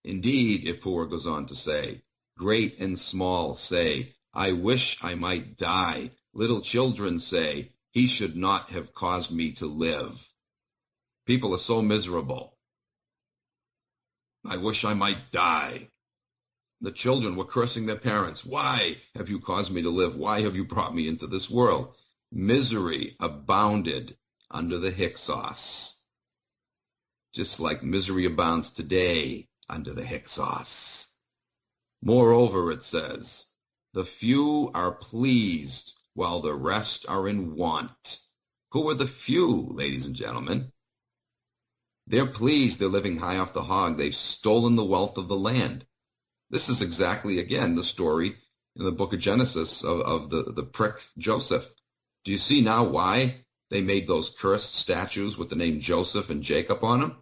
Indeed, Ippur goes on to say, great and small say, I wish I might die. Little children say, he should not have caused me to live. People are so miserable. I wish I might die. The children were cursing their parents. Why have you caused me to live? Why have you brought me into this world? Misery abounded under the Hyksos, just like misery abounds today under the Hyksos. Moreover, it says, the few are pleased while the rest are in want. Who are the few, ladies and gentlemen? They're pleased. They're living high off the hog. They've stolen the wealth of the land. This is exactly, again, the story in the book of Genesis of the prick Joseph. Do you see now why they made those cursed statues with the name Joseph and Jacob on them?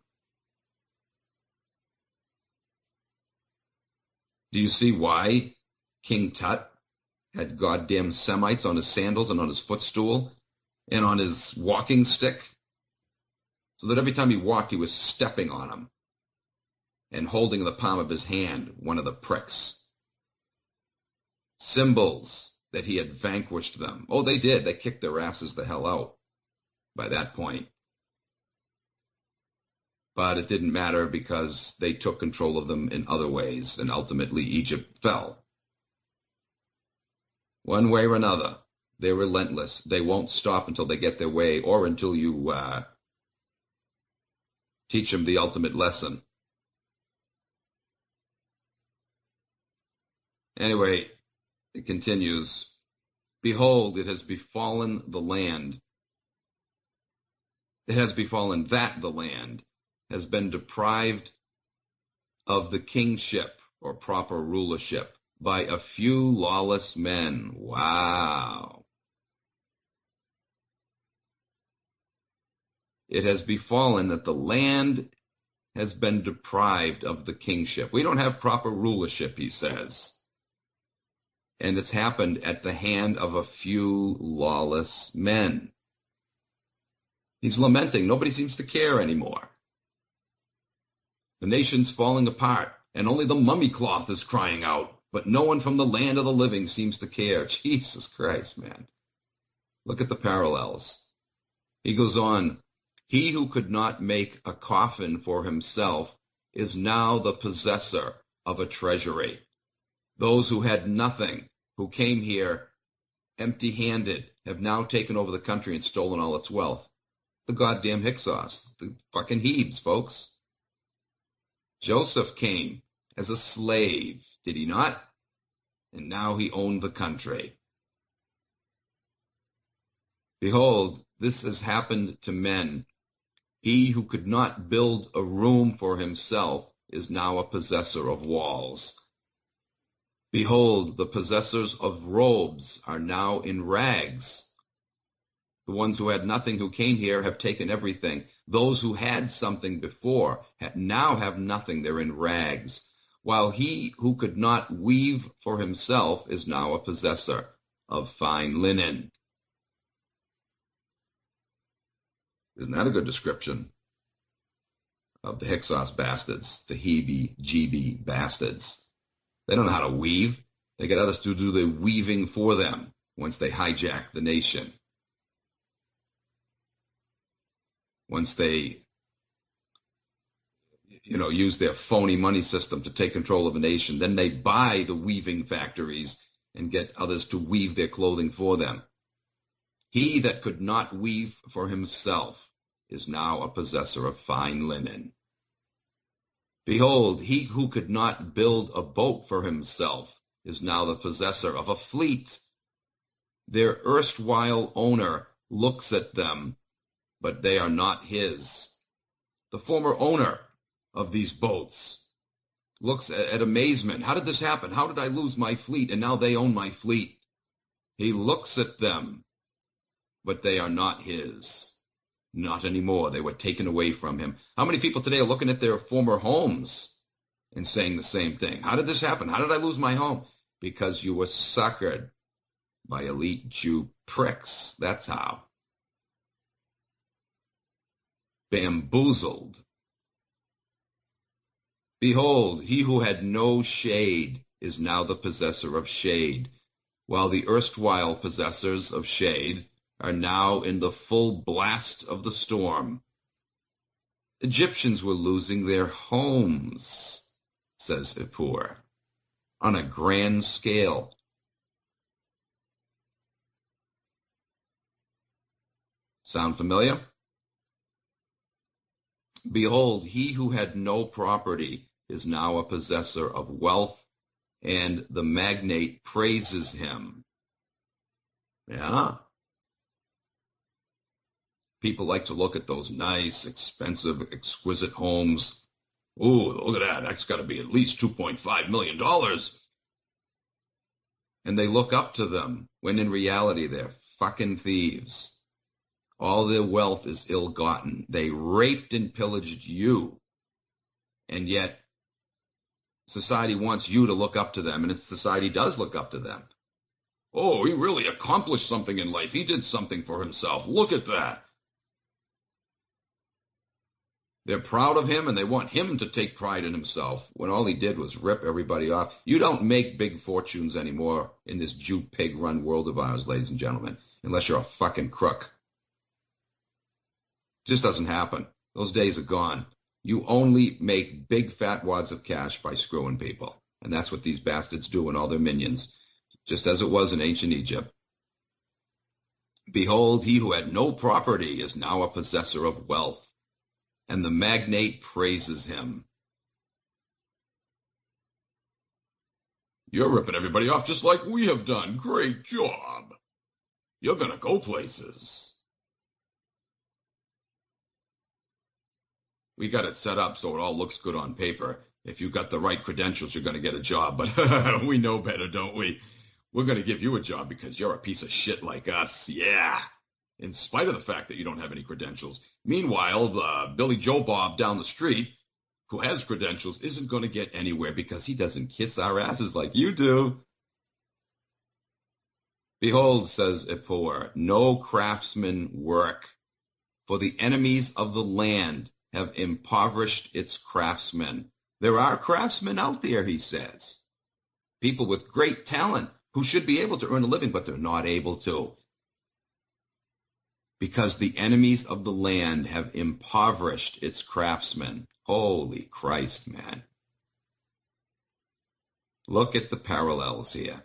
Do you see why King Tut had goddamn Semites on his sandals and on his footstool and on his walking stick? So that every time he walked, he was stepping on them and holding in the palm of his hand one of the pricks. Symbols that he had vanquished them. Oh, they did. They kicked their asses the hell out by that point. But it didn't matter because they took control of them in other ways, and ultimately Egypt fell. One way or another, they're relentless. They won't stop until they get their way or until you teach them the ultimate lesson. Anyway, it continues, behold, it has befallen the land. It has befallen that the land has been deprived of the kingship or proper rulership by a few lawless men. Wow. It has befallen that the land has been deprived of the kingship. We don't have proper rulership, he says. And it's happened at the hand of a few lawless men. He's lamenting. Nobody seems to care anymore. The nation's falling apart, and only the mummy cloth is crying out, but no one from the land of the living seems to care. Jesus Christ, man. Look at the parallels. He goes on, he who could not make a coffin for himself is now the possessor of a treasury. Those who had nothing, who came here empty-handed, have now taken over the country and stolen all its wealth. The goddamn Hyksos, the fucking Hebes, folks. Joseph came as a slave, did he not? And now he owned the country. Behold, this has happened to men. He who could not build a room for himself is now a possessor of walls. Behold, the possessors of robes are now in rags. The ones who had nothing who came here have taken everything. Those who had something before now have nothing. They're in rags. While he who could not weave for himself is now a possessor of fine linen. Isn't that a good description of the Hyksos bastards, the heebie-jeebie bastards? They don't know how to weave. They get others to do the weaving for them once they hijack the nation. Once they, use their phony money system to take control of a nation, then they buy the weaving factories and get others to weave their clothing for them. He that could not weave for himself is now a possessor of fine linen. Behold, he who could not build a boat for himself is now the possessor of a fleet. Their erstwhile owner looks at them, but they are not his. The former owner of these boats looks at amazement. How did this happen? How did I lose my fleet and now they own my fleet? He looks at them, but they are not his. Not anymore. They were taken away from him. How many people today are looking at their former homes and saying the same thing? How did this happen? How did I lose my home? Because you were suckered by elite Jew pricks. That's how. Bamboozled. Behold, he who had no shade is now the possessor of shade, while the erstwhile possessors of shade are now in the full blast of the storm. Egyptians were losing their homes, says Ippur, on a grand scale. Sound familiar? Behold, he who had no property is now a possessor of wealth, and the magnate praises him. Yeah. People like to look at those nice, expensive, exquisite homes. Ooh, look at that. That's got to be at least $2.5 million. And they look up to them, when in reality they're fucking thieves. All their wealth is ill-gotten. They raped and pillaged you. And yet, society wants you to look up to them, and society does look up to them. Oh, he really accomplished something in life. He did something for himself. Look at that. They're proud of him, and they want him to take pride in himself, when all he did was rip everybody off. You don't make big fortunes anymore in this Jew pig-run world of ours, ladies and gentlemen, unless you're a fucking crook. Just doesn't happen. Those days are gone. You only make big fat wads of cash by screwing people. And that's what these bastards do and all their minions, just as it was in ancient Egypt. Behold, he who had no property is now a possessor of wealth, and the magnate praises him. You're ripping everybody off just like we have done. Great job. You're going to go places. We got it set up so it all looks good on paper. If you've got the right credentials, you're going to get a job. But we know better, don't we? We're going to give you a job because you're a piece of shit like us. Yeah. In spite of the fact that you don't have any credentials. Meanwhile, Billy Joe Bob down the street, who has credentials, isn't going to get anywhere because he doesn't kiss our asses like you do. Behold, says Ippur, no craftsmen work, for the enemies of the land have impoverished its craftsmen. There are craftsmen out there, he says. People with great talent who should be able to earn a living, but they're not able to. Because the enemies of the land have impoverished its craftsmen. Holy Christ, man. Look at the parallels here.